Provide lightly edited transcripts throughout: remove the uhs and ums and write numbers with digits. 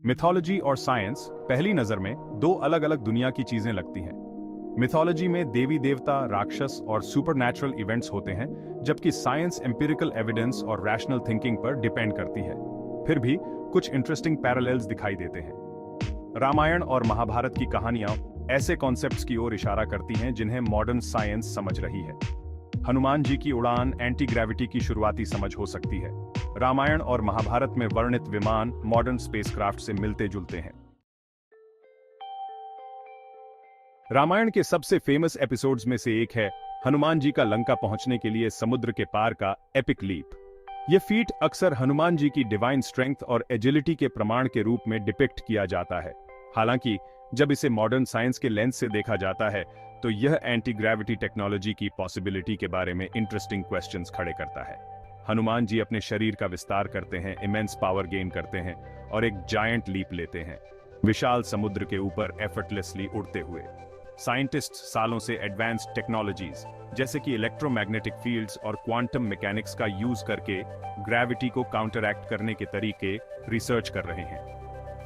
Mythology और science पहली नजर में दो अलग अलग दुनिया की चीजें लगती हैं। मिथोलॉजी में देवी देवता, राक्षस और सुपरनैचुरल इवेंट्स होते हैं, जबकि साइंस एम्पिरिकल एविडेंस और रैशनल थिंकिंग पर डिपेंड करती है। फिर भी कुछ इंटरेस्टिंग पैरेलल्स दिखाई देते हैं। रामायण और महाभारत की कहानियां ऐसे कॉन्सेप्ट्स की ओर इशारा करती हैं जिन्हें मॉडर्न साइंस समझ रही है। हनुमान जी की उड़ान एंटी ग्रेविटी की शुरुआती समझ हो सकती है। रामायण और महाभारत में वर्णित विमान मॉडर्न स्पेसक्राफ्ट से मिलते जुलते हैं। रामायण के सबसे फेमस एपिसोड्स में से एक है हनुमान जी का लंका पहुंचने के लिए समुद्र के पार का एपिक लीप। यह फीट अक्सर हनुमान जी की डिवाइन स्ट्रेंथ और एजिलिटी के प्रमाण के रूप में डिपिक्ट किया जाता है। हालांकि जब इसे मॉडर्न साइंस के लेंस से देखा जाता है तो यह एंटी ग्रेविटी टेक्नोलॉजी की पॉसिबिलिटी के बारे में इंटरेस्टिंग क्वेश्चंस खड़े करता है। हनुमान जी अपने शरीर का विस्तार करते हैं, इमेंस पावर गेन करते हैं और एक जायंट लीप लेते हैं, विशाल समुद्र के ऊपर एफर्टलेसली उड़ते हुए। साइंटिस्ट सालों से एडवांस्ड टेक्नोलॉजीज जैसे कि इलेक्ट्रोमैग्नेटिक फील्ड्स और क्वांटम मैकेनिक्स का यूज करके ग्रेविटी को काउंटरैक्ट करने के तरीके रिसर्च कर रहे हैं।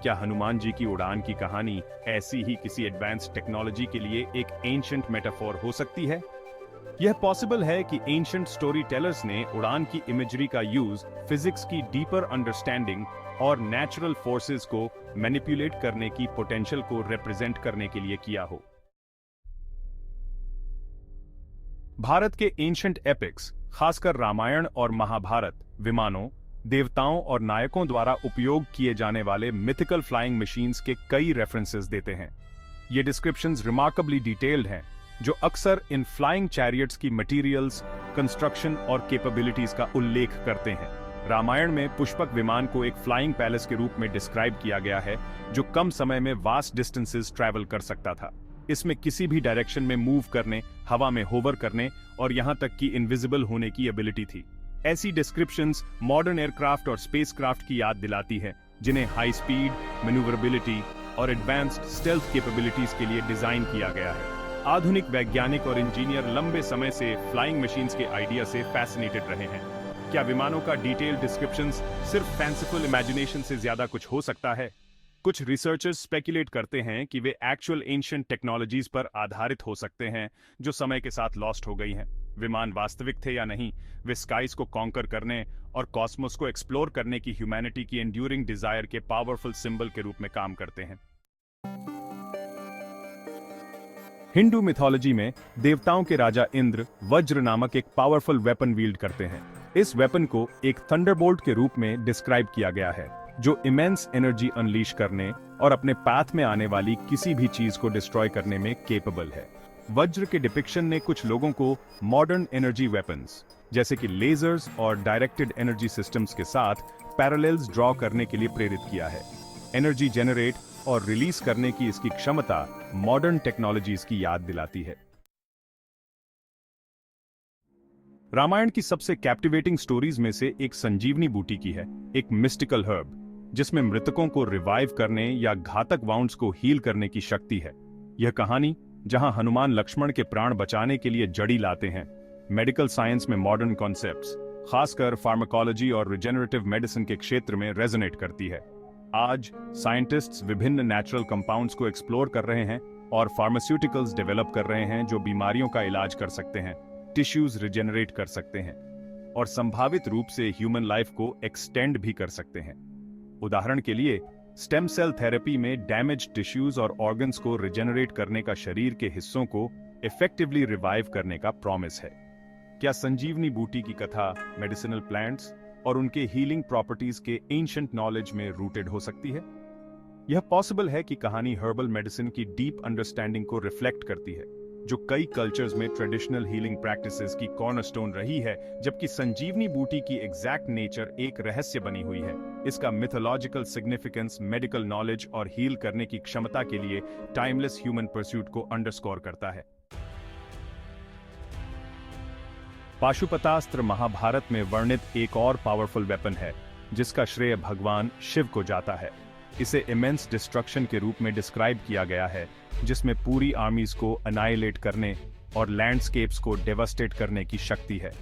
क्या हनुमान जी की उड़ान की कहानी ऐसी ही किसी एडवांस्ड टेक्नोलॉजी के लिए एक एंशिएंट मेटाफोर हो सकती है? यह पॉसिबल है कि एंशिएंट स्टोरी टेलर्स ने उड़ान की इमेजरी का यूज फिजिक्स की डीपर अंडरस्टैंडिंग और नेचुरल फोर्सेस को मैनिपुलेट करने की पोटेंशियल को रिप्रेजेंट करने के लिए किया हो। भारत के एंशिएंट एपिक्स, खासकर रामायण और महाभारत, विमानों, देवताओं और नायकों द्वारा उपयोग किए जाने वाले मिथिकल फ्लाइंग मशीन्स के कई रेफरेंसेस देते हैं। ये डिस्क्रिप्शंस रिमार्केबली डिटेल्ड हैं, जो अक्सर इन फ्लाइंग चैरियट्स की मटेरियल्स, कंस्ट्रक्शन और कैपेबिलिटीज का उल्लेख करते हैं। रामायण में पुष्पक विमान को एक फ्लाइंग पैलेस के रूप में डिस्क्राइब किया गया है, जो कम समय में वास्ट डिस्टेंसेस ट्रैवल कर सकता था। इसमें किसी भी डायरेक्शन में मूव करने, हवा में होवर करने और यहां तक कि इनविजिबल होने की एबिलिटी थी। ऐसी डिस्क्रिप्शंस मॉडर्न एयरक्राफ्ट और स्पेसक्राफ्ट की याद दिलाती है, जिन्हें हाई स्पीड, मैन्यूवरेबिलिटी और एडवांस्ड स्टेल्थ कैपेबिलिटीज के लिए डिजाइन किया गया है। आधुनिक वैज्ञानिक और इंजीनियर लंबे समय से फ्लाइंग मशीन्स के आइडिया से फैसिनेटेड रहे हैं। क्या विमानों का डिटेल्ड डिस्क्रिप्शंस सिर्फ फैंसीफुल इमेजिनेशन से ज्यादा कुछ हो सकता है? कुछ रिसर्चर्स स्पेकुलेट करते हैं कि वे एक्चुअल एंशिएंट टेक्नोलॉजीज पर आधारित हो सकते हैं, जो समय के साथ लॉस्ट हो गई हैं। विमान वास्तविक थे या नहीं, वे स्काइज को कॉन्कर करने और कॉस्मोस को एक्सप्लोर करने की ह्यूमैनिटी की एंड्यूरिंग डिजायर के पावरफुल सिंबल के रूप में काम करते हैं। हिंदू मिथोलॉजी में देवताओं के राजा इंद्र वज्र नामक एक पावरफुल वेपन विल्ड करते हैं। इस वेपन को एक थंडरबोल्ट के रूप में डिस्क्राइब किया गया है, जो इमेंस एनर्जी अनलीश करने और अपने पाथ में आने वाली किसी भी चीज को डिस्ट्रॉय करने में केपेबल है। वज्र के डिपिक्शन ने कुछ लोगों को मॉडर्न एनर्जी वेपन्स जैसे कि लेजर्स और डायरेक्टेड एनर्जी सिस्टम्स के साथ पैरेलल्स ड्रॉ करने के लिए प्रेरित किया है। एनर्जी जनरेट और रिलीज करने की इसकी क्षमता मॉडर्न टेक्नोलॉजीज की याद दिलाती है। रामायण की सबसे कैप्टिवेटिंग स्टोरीज में से एक संजीवनी बूटी की है, एक मिस्टिकल हर्ब जिसमें मृतकों को रिवाइव करने या घातक वाउंड्स को हील करने की शक्ति है। यह कहानी, जहां हनुमान लक्ष्मण के प्राण बचाने के लिए जड़ी लाते हैं, मेडिकल साइंस में मॉडर्न कॉन्सेप्ट्स, खासकर फार्माकोलॉजी और रिजेनरेटिव मेडिसिन के क्षेत्र में रेजोनेट करती है। आज साइंटिस्ट्स विभिन्न नेचुरल कंपाउंड्स को एक्सप्लोर कर रहे हैं और फार्मास्यूटिकल्स डेवलप कर रहे हैं जो बीमारियों का इलाज कर सकते हैं, टिश्यूज रिजेनरेट कर सकते हैं और संभावित रूप से ह्यूमन लाइफ को एक्सटेंड भी कर सकते हैं। उदाहरण के लिए स्टेम सेल थेरेपी में डैमेज टिश्यूज और ऑर्गन्स को रिजेनरेट करने का शरीर के हिस्सों को इफेक्टिवली रिवाइव करने का प्रॉमिस है। क्या संजीवनी बूटी की कथा मेडिसिनल प्लांट्स और उनके हीलिंग प्रॉपर्टीज के एंशिएंट नॉलेज में रूटेड हो सकती है? यह पॉसिबल है कि कहानी हर्बल मेडिसिन की डीप अंडरस्टैंडिंग को रिफ्लेक्ट करती है, जो कई कल्चर्स में ट्रेडिशनल हीलिंग प्रैक्टिसेस की कॉर्नरस्टोन रही है, जबकि संजीवनी बूटी की एग्जैक्ट नेचर एक रहस्य बनी हुई है। इसका मिथोलॉजिकल सिग्निफिकेंस मेडिकल नॉलेज और हील करने की क्षमता के लिए टाइमलेस ह्यूमन परस्यूट को अंडरस्कोर करता है। पाशुपतास्त्र महाभारत में वर्णित एक और पावरफुल वेपन है, जिसका श्रेय भगवान शिव को जाता है। इसे इमेंस डिस्ट्रक्शन के रूप में डिस्क्राइब किया गया है, जिसमें पूरी आर्मीज को अनाइलेट करने और लैंडस्केप्स को डेवास्टेट करने की शक्ति है।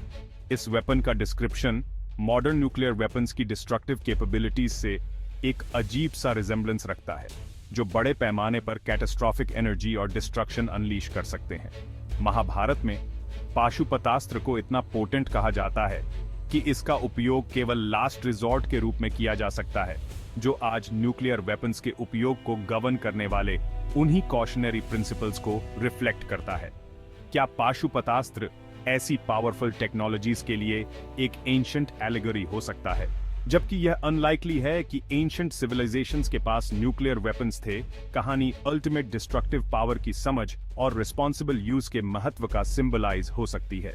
इस वेपन का डिस्क्रिप्शन मॉडर्न न्यूक्लियर वेपन्स की डिस्ट्रक्टिव कैपेबिलिटीज से एक अजीब सा रिजेम्बलेंस रखता है, जो बड़े पैमाने पर कैटास्ट्रॉफिक एनर्जी और डिस्ट्रक्शन अनलीश कर सकते हैं। महाभारत में पाशुपतास्त्र को इतना पोटेंट कहा जाता है कि इसका उपयोग केवल लास्ट रिजॉर्ट के रूप में किया जा सकता है, जो आज न्यूक्लियर वेपन्स के उपयोग को गवर्न करने वाले उन्हीं कॉशनरी प्रिंसिपल्स को रिफ्लेक्ट करता है। क्या पाशुपतास्त्र ऐसी पावरफुल टेक्नोलॉजीज के लिए एक एंशिएंट एलिगोरी हो सकता है? जबकि यह अनलाइकली है कि एंशिएंट सिविलाइजेशंस के पास न्यूक्लियर वेपन्स थे, कहानी अल्टीमेट डिस्ट्रक्टिव पावर की समझ और रिस्पॉन्सिबल यूज के महत्व का सिंबलाइज हो सकती है।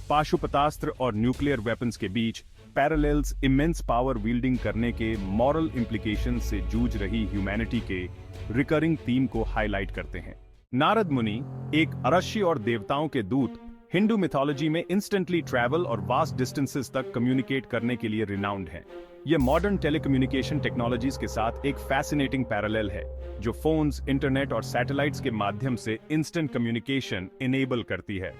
पाशुपतास्त्र और न्यूक्लियर वेपन्स के बीच पैरेलल्स इमेंस पावर विल्डिंग करने के मॉरल इम्प्लीकेशन से जूझ रही ह्यूमैनिटी के रिकरिंग थीम को हाईलाइट करते हैं। नारद मुनि, एक अरशी और देवताओं के दूत, हिंदू मिथोलॉजी में इंस्टेंटली ट्रैवल और वास्ट डिस्टेंसेस तक कम्युनिकेट करने के लिए रिनाउंड हैं। यह मॉडर्न टेलीकम्युनिकेशन टेक्नोलॉजीज के साथ एक फैसिनेटिंग पैरेलल है, जो फोन्स, इंटरनेट और सैटेलाइट्स के माध्यम से इंस्टेंट कम्युनिकेशन इनेबल करती है।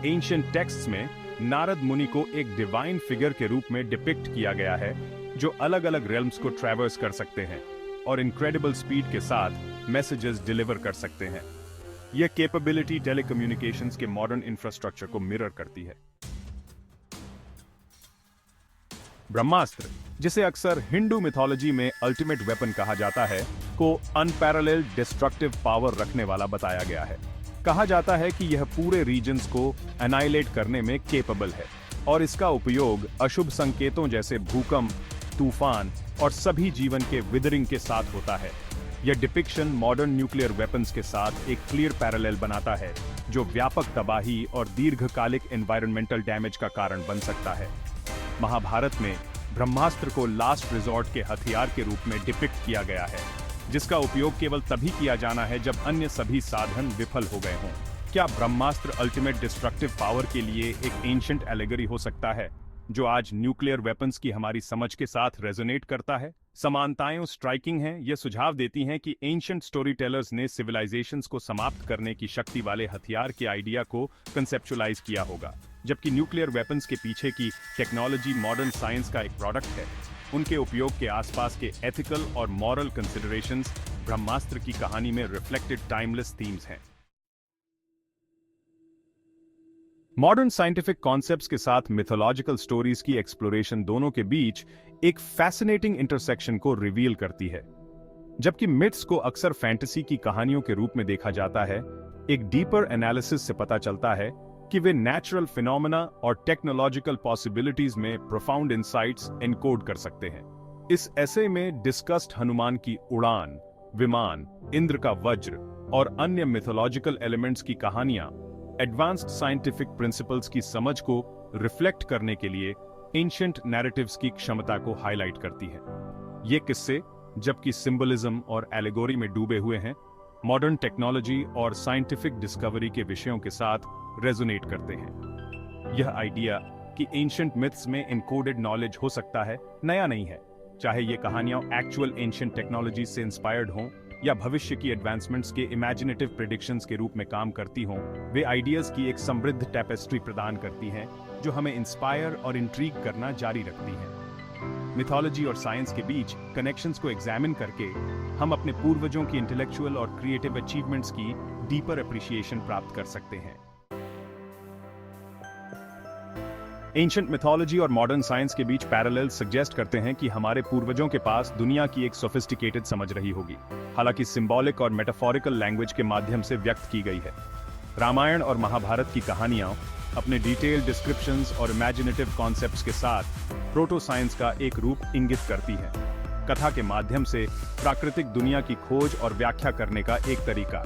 एंशिएंट टेक्स्ट्स में नारद मुनि को एक डिवाइन फिगर के रूप में डिपिक्ट किया गया है, जो अलग अलग रेल्म्स को ट्रैवर्स कर सकते हैं और इनक्रेडिबल स्पीड के साथ मैसेजेस डिलीवर कर सकते हैं। यह कैपेबिलिटी टेलीकम्युनिकेशंस के मॉडर्न इंफ्रास्ट्रक्चर को मिरर करती है। ब्रह्मास्त्र, जिसे अक्सर हिंदू मिथोलॉजी में अल्टीमेट वेपन कहा जाता है, को अनपैरेलल्ड डिस्ट्रक्टिव पावर रखने वाला बताया गया है। कहा जाता है कि यह पूरे रीजन्स को एनाइलेट करने में केपेबल है और इसका उपयोग अशुभ संकेतों जैसे भूकंप, तूफान और सभी जीवन के विदरिंग के साथ होता है। यह डिपिक्शन मॉडर्न न्यूक्लियर वेपन्स के साथ एक क्लियर पैरेलल बनाता है, जो व्यापक तबाही और दीर्घकालिक एनवायरमेंटल डैमेज का कारण बन सकता है। महाभारत में ब्रह्मास्त्र को लास्ट रिजॉर्ट के हथियार के रूप में डिपिक्ट किया गया है, जिसका उपयोग केवल तभी किया जाना है जब अन्य सभी साधन विफल हो गए हों। क्या ब्रह्मास्त्र अल्टीमेट डिस्ट्रक्टिव पावर के लिए एक एंशिएंट एलिगोरी हो सकता है, जो आज न्यूक्लियर वेपन्स की हमारी समझ के साथ रेजोनेट करता है? समानताएं स्ट्राइकिंग हैं। ये सुझाव देती हैं कि एंशिएंट स्टोरी टेलर्स ने सिविलाइजेशंस को समाप्त करने की शक्ति वाले हथियार के आइडिया को कंसेप्चुअलाइज किया होगा, जबकि न्यूक्लियर वेपन्स के पीछे की टेक्नोलॉजी मॉडर्न साइंस का एक प्रोडक्ट है। उनके उपयोग के आसपास के एथिकल और मॉरल कंसिडरेशंस ब्रह्मास्त्र की कहानी में रिफ्लेक्टेड टाइमलेस थीम्स हैं। मॉडर्न साइंटिफिक कॉन्सेप्ट्स के साथ मिथोलॉजिकल स्टोरीज की एक्सप्लोरेशन दोनों के बीच एक फैसिनेटिंग इंटरसेक्शन को रिवील करती है। जबकि मिथ्स को अक्सर फैंटेसी की कहानियों के रूप में देखा जाता है, एक डीपर एनालिसिस से पता चलता है कि वे नेचुरल फिनोमेना और टेक्नोलॉजिकल पॉसिबिलिटीज में प्रोफाउंड इनसाइट्स एनकोड कर सकते हैं। इस ऐसे में डिस्कस्ड हनुमान की उड़ान, विमान, इंद्र का वज्र और अन्य मिथोलॉजिकल एलिमेंट्स की कहानियां एडवांस्ड साइंटिफिक प्रिंसिपल्स की समझ को रिफ्लेक्ट करने के लिए एंशिएंट नैरेटिव्स की क्षमता को हाईलाइट करती है। ये किस्से, जबकि सिंबलिज्म और एलिगोरी में डूबे हुए हैं, मॉडर्न टेक्नोलॉजी और साइंटिफिक डिस्कवरी के विषयों के साथ रेजोनेट करते हैं। यह आइडिया कि एंशिएंट मिथ्स में एनकोडेड नॉलेज हो सकता है, नया नहीं है। चाहे ये कहानियां एक्चुअल एंशिएंट टेक्नोलॉजी से इंस्पायर्ड हों या भविष्य की एडवांसमेंट्स के इमेजिनेटिव प्रेडिक्शंस के रूप में काम करती हों, वे आइडियाज की एक समृद्ध टेपेस्ट्री प्रदान करती हैं, जो हमें इंस्पायर और इंट्रीग करना जारी रखती है। मिथोलॉजी और साइंस के बीच कनेक्शंस को एग्जामिन करके हम अपने पूर्वजों की इंटेलेक्चुअल और क्रिएटिव अचीवमेंट्स की डीपर एप्रिसिएशन प्राप्त कर सकते हैं। एंशिएंट मिथोलॉजी और मॉडर्न साइंस के बीच पैरेलल सजेस्ट करते हैं कि हमारे पूर्वजों के पास दुनिया की एक सोफिस्टिकेटेड समझ रही होगी, हालांकि सिंबॉलिक और मेटाफोरिकल लैंग्वेज के माध्यम से व्यक्त की गई है। रामायण और महाभारत की कहानियां अपने डिटेल्ड डिस्क्रिप्शंस और इमेजिनेटिव कॉन्सेप्ट्स के साथ प्रोटो साइंस का एक रूप इंगित करती हैं। कथा के माध्यम से प्राकृतिक दुनिया की खोज और व्याख्या करने का एक तरीका।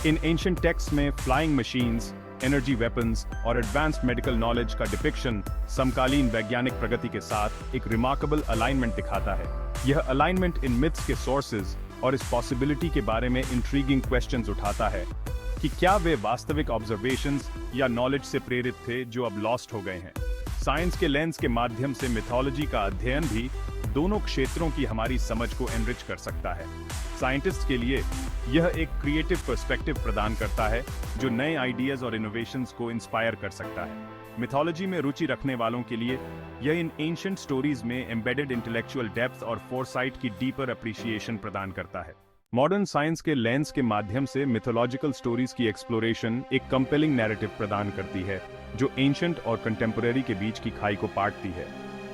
इन एंशिएंट टेक्स्ट में फ्लाइंग मशीन्स, एनर्जी वेपन्स और एडवांस्ड मेडिकल नॉलेज का डिपिक्शन समकालीन वैज्ञानिक प्रगति के साथ एक रिमार्केबल अलाइनमेंट दिखाता है। यह अलाइनमेंट इन मिथ्स के सोर्सेज और इस पॉसिबिलिटी के बारे में इंट्रीगिंग क्वेश्चंस उठाता है कि क्या वे वास्तविक ऑब्जर्वेशंस या नॉलेज से प्रेरित थे जो अब लॉस्ट हो गए हैं। साइंस के लेंस के माध्यम से मिथोलॉजी का अध्ययन भी दोनों क्षेत्रों की हमारी समझ को एनरिच कर सकता है। साइंटिस्ट के लिए यह एक क्रिएटिव पर्सपेक्टिव प्रदान करता है, जो नए आइडियाज और इनोवेशंस को इंस्पायर कर सकता है। मिथोलॉजी में रुचि रखने वालों के लिए यह इन एंशिएंट स्टोरीज में एम्बेडेड इंटेलेक्चुअल डेप्थ और फोरसाइट की डीपर अप्रिशिएशन प्रदान करता है। मॉडर्न साइंस के लेंस के माध्यम से मिथोलॉजिकल स्टोरीज की एक्सप्लोरेशन एक कंपेलिंग नैरेटिव प्रदान करती है जो एंशिएंट और कंटेम्पररी के बीच की खाई को पाटती है।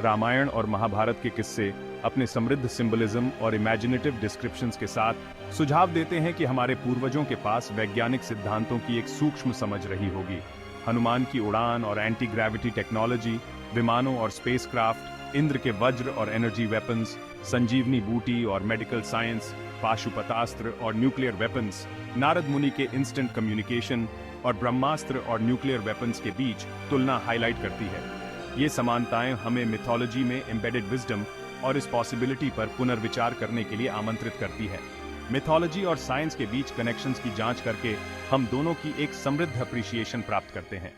रामायण और महाभारत के किस्से अपने समृद्ध सिंबलिज्म और इमेजिनेटिव डिस्क्रिप्शंस के साथ सुझाव देते हैं कि हमारे पूर्वजों के पास वैज्ञानिक सिद्धांतों की एक सूक्ष्म समझ रही होगी। हनुमान की उड़ान और एंटी ग्रेविटी टेक्नोलॉजी, विमानों और स्पेसक्राफ्ट, इंद्र के वज्र और एनर्जी वेपन्स, संजीवनी बूटी और मेडिकल साइंस, पाशुपतास्त्र और न्यूक्लियर वेपन्स, नारद मुनि के इंस्टेंट कम्युनिकेशन और ब्रह्मास्त्र और न्यूक्लियर वेपन्स के बीच तुलना हाईलाइट करती है। ये समानताएं हमें मिथोलॉजी में एम्बेडेड विजडम और इस पॉसिबिलिटी पर पुनर्विचार करने के लिए आमंत्रित करती है। मिथोलॉजी और साइंस के बीच कनेक्शंस की जांच करके हम दोनों की एक समृद्ध अप्रिशिएशन प्राप्त करते हैं।